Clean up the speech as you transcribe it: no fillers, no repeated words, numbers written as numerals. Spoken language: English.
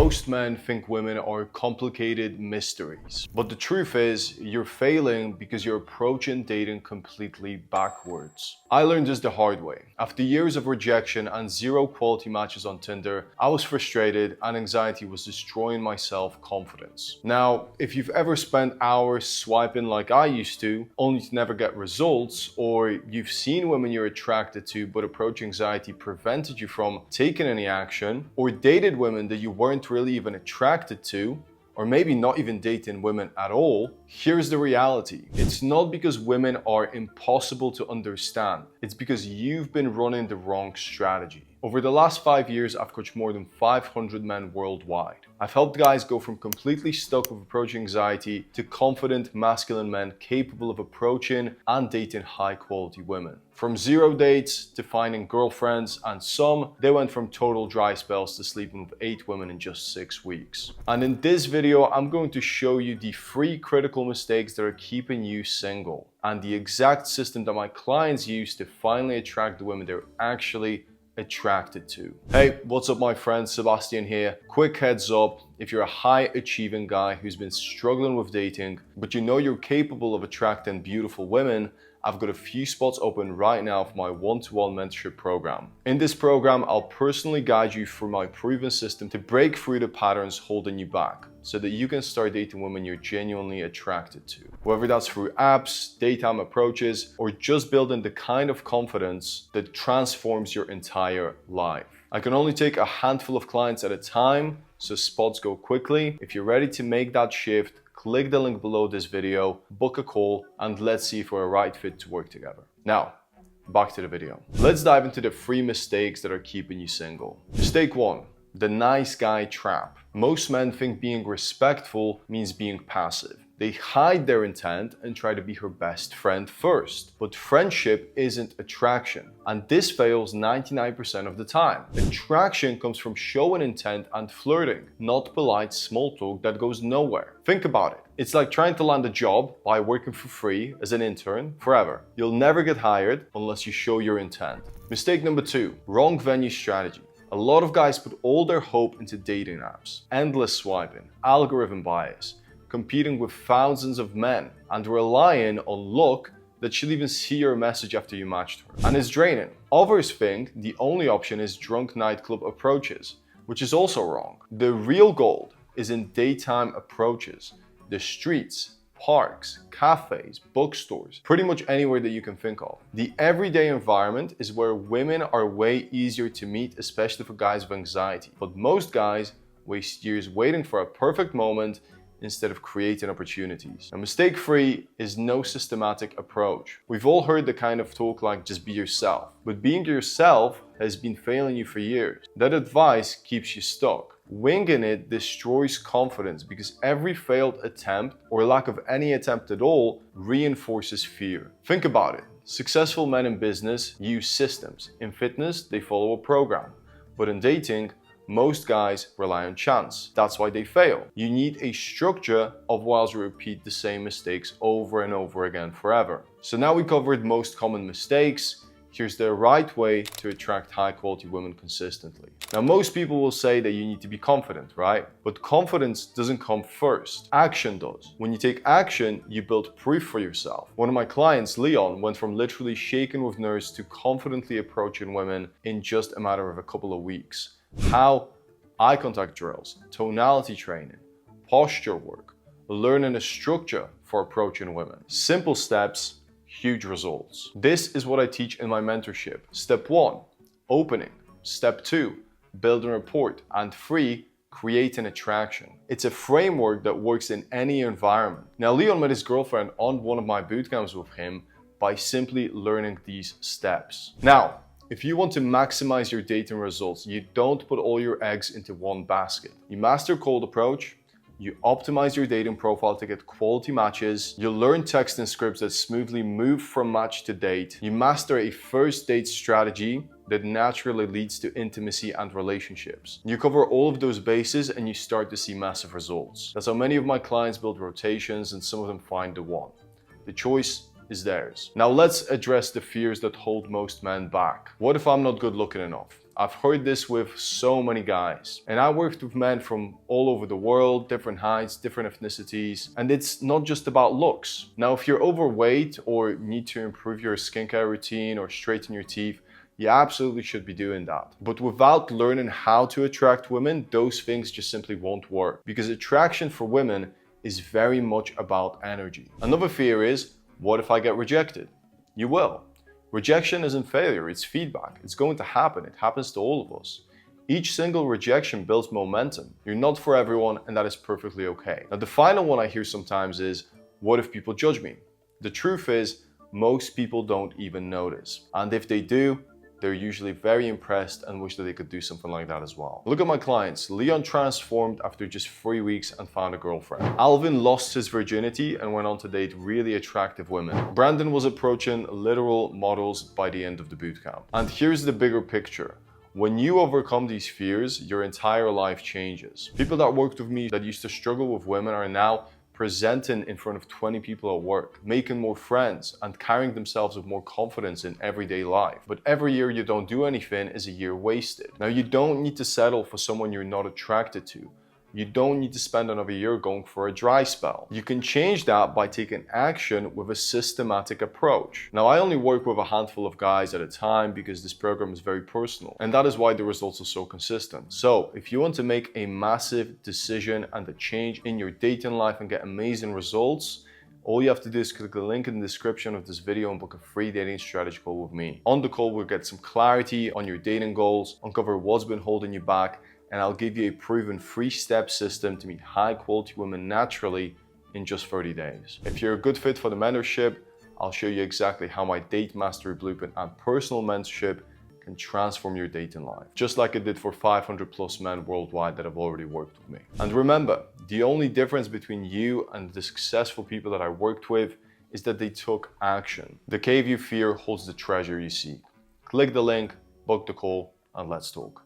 Most men think women are complicated mysteries, but the truth is you're failing because you're approaching dating completely backwards. I learned this the hard way. After years of rejection and zero quality matches on Tinder, I was frustrated and anxiety was destroying my self-confidence. Now, if you've ever spent hours swiping like I used to, only to never get results, or you've seen women you're attracted to but approach anxiety prevented you from taking any action, or dated women that you weren't really even attracted to, or maybe not even dating women at all, here's the reality. It's not because women are impossible to understand. It's because you've been running the wrong strategy. Over the last 5 years, I've coached more than 500 men worldwide. I've helped guys go from completely stuck with approaching anxiety to confident, masculine men capable of approaching and dating high-quality women. From 0 dates to finding girlfriends, and some, they went from total dry spells to sleeping with 8 women in just 6 weeks. And in this video, I'm going to show you the 3 critical mistakes that are keeping you single, and the exact system that my clients use to finally attract the women they're actually attracted to. Hey, what's up my friends, Sebastian here. Quick heads up, if you're a high achieving guy who's been struggling with dating, but you know you're capable of attracting beautiful women, I've got a few spots open right now for my one-to-one mentorship program. In this program, I'll personally guide you through my proven system to break through the patterns holding you back, so that you can start dating women you're genuinely attracted to. Whether that's through apps, daytime approaches, or just building the kind of confidence that transforms your entire life. I can only take a handful of clients at a time, so spots go quickly. If you're ready to make that shift, click the link below this video, book a call, and let's see if we're a right fit to work together. Now, back to the video. Let's dive into the 3 mistakes that are keeping you single. Mistake 1. The nice guy trap. Most men think being respectful means being passive. They hide their intent and try to be her best friend first. But friendship isn't attraction, and this fails 99% of the time. Attraction comes from showing intent and flirting, not polite small talk that goes nowhere. Think about it. It's like trying to land a job by working for free as an intern forever. You'll never get hired unless you show your intent. Mistake number 2, wrong venue strategy. A lot of guys put all their hope into dating apps, endless swiping, algorithm bias, competing with thousands of men, and relying on luck that she'll even see your message after you matched her. And it's draining. Others think the only option is drunk nightclub approaches, which is also wrong. The real gold is in daytime approaches, the streets, parks, cafes, bookstores, pretty much anywhere that you can think of. The everyday environment is where women are way easier to meet, especially for guys with anxiety. But most guys waste years waiting for a perfect moment instead of creating opportunities. Now, mistake 3 is no systematic approach. We've all heard the kind of talk like just be yourself, but being yourself has been failing you for years. That advice keeps you stuck. Winging it destroys confidence because every failed attempt or lack of any attempt at all reinforces fear. Think about it. Successful men in business use systems. In fitness, they follow a program. But in dating, most guys rely on chance. That's why they fail. You need a structure, otherwise you repeat the same mistakes over and over again forever. So now we covered most common mistakes. Here's the right way to attract high quality women consistently. Now, most people will say that you need to be confident, right? But confidence doesn't come first. Action does. When you take action, you build proof for yourself. One of my clients, Leon, went from literally shaken with nerves to confidently approaching women in just a matter of a couple of weeks. How? Eye contact drills, tonality training, posture work, learning a structure for approaching women. Simple steps, huge results. This is what I teach in my mentorship. Step 1, opening. Step 2, building rapport. And 3, create an attraction. It's a framework that works in any environment. Now, Leon met his girlfriend on one of my boot camps with him by simply learning these steps. Now, if you want to maximize your dating results, you don't put all your eggs into one basket. You master cold approach, you optimize your dating profile to get quality matches, you learn text and scripts that smoothly move from match to date, you master a first date strategy that naturally leads to intimacy and relationships. You cover all of those bases and you start to see massive results. That's how many of my clients build rotations and some of them find the one. The choice is theirs. Now let's address the fears that hold most men back. What if I'm not good looking enough? I've heard this with so many guys. And I worked with men from all over the world, different heights, different ethnicities, and it's not just about looks. Now, if you're overweight or need to improve your skincare routine or straighten your teeth, you absolutely should be doing that. But without learning how to attract women, those things just simply won't work, because attraction for women is very much about energy. Another fear is, what if I get rejected? You will. Rejection isn't failure, it's feedback. It's going to happen. It happens to all of us. Each single rejection builds momentum. You're not for everyone, and that is perfectly okay. Now, the final one I hear sometimes is, what if people judge me? The truth is, most people don't even notice. And if they do, they're usually very impressed and wish that they could do something like that as well. Look at my clients. Leon transformed after just 3 weeks and found a girlfriend. Alvin lost his virginity and went on to date really attractive women. Brandon was approaching literal models by the end of the bootcamp. And here's the bigger picture. When you overcome these fears, your entire life changes. People that worked with me that used to struggle with women are now presenting in front of 20 people at work, making more friends, and carrying themselves with more confidence in everyday life. But every year you don't do anything is a year wasted. Now, you don't need to settle for someone you're not attracted to. You don't need to spend another year going for a dry spell. You can change that by taking action with a systematic approach. Now, I only work with a handful of guys at a time because this program is very personal, and that is why the results are so consistent. So if you want to make a massive decision and a change in your dating life and get amazing results, all you have to do is click the link in the description of this video and book a free dating strategy call with me. On the call, we'll get some clarity on your dating goals, uncover what's been holding you back, and I'll give you a proven 3-step system to meet high quality women naturally in just 30 days. If you're a good fit for the mentorship, I'll show you exactly how my Date Mastery Blueprint and personal mentorship can transform your dating life, just like it did for 500+ men worldwide that have already worked with me. And remember, the only difference between you and the successful people that I worked with is that they took action. The cave you fear holds the treasure you seek. Click the link, book the call, and let's talk.